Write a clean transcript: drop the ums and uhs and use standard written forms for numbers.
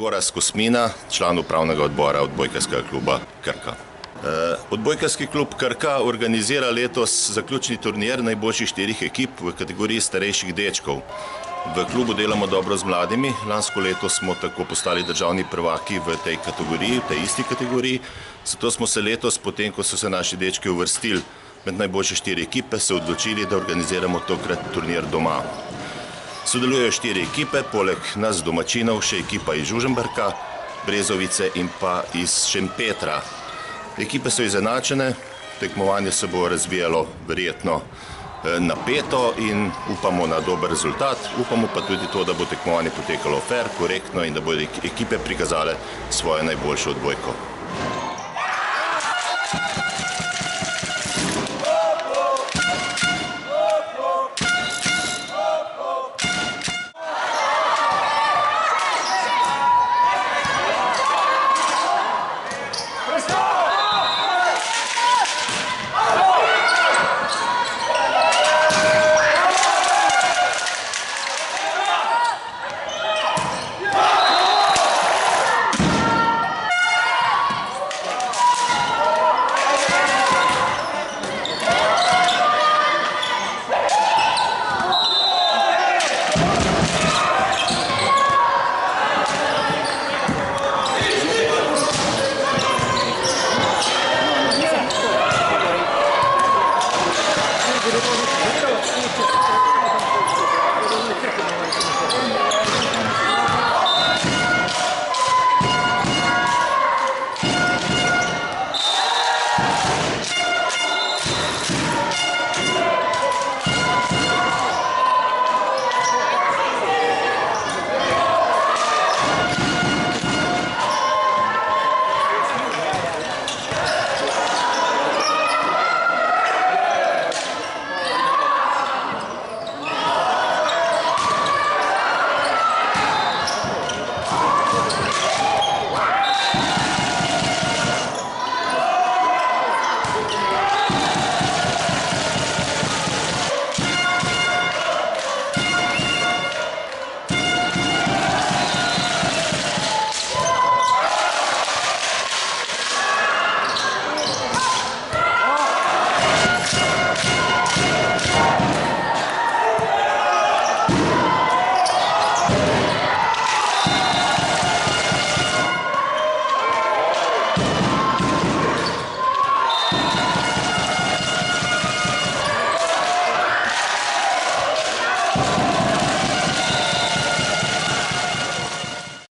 Gorazd Kosmina, član upravnega odbora Odbojkarskega kluba Krka. Odbojkarski klub Krka organizira letos zaključni turnir najboljših 4 ekip v kategoriji starejših dečkov. V klubu delamo dobro z mladimi, lansko leto smo tako postali državni prvaki v tej kategoriji, v tej isti kategoriji, zato smo se letos, potem ko so se naši dečki uvrstili med najboljše 4 ekipe, se odločili, da organiziramo tokrat turnir doma. Sodelujejo 4 ekipe, poleg nas domačinov še ekipa iz Žužemberka, Brezovice in pa iz Šempetra. Ekipe so izenačene, tekmovanje se bo razvijalo verjetno napeto in upamo na dober rezultat. Upamo pa tudi to, da bo tekmovanje potekalo fair, korektno in da bodo ekipe prikazale svojo najboljšo odbojko.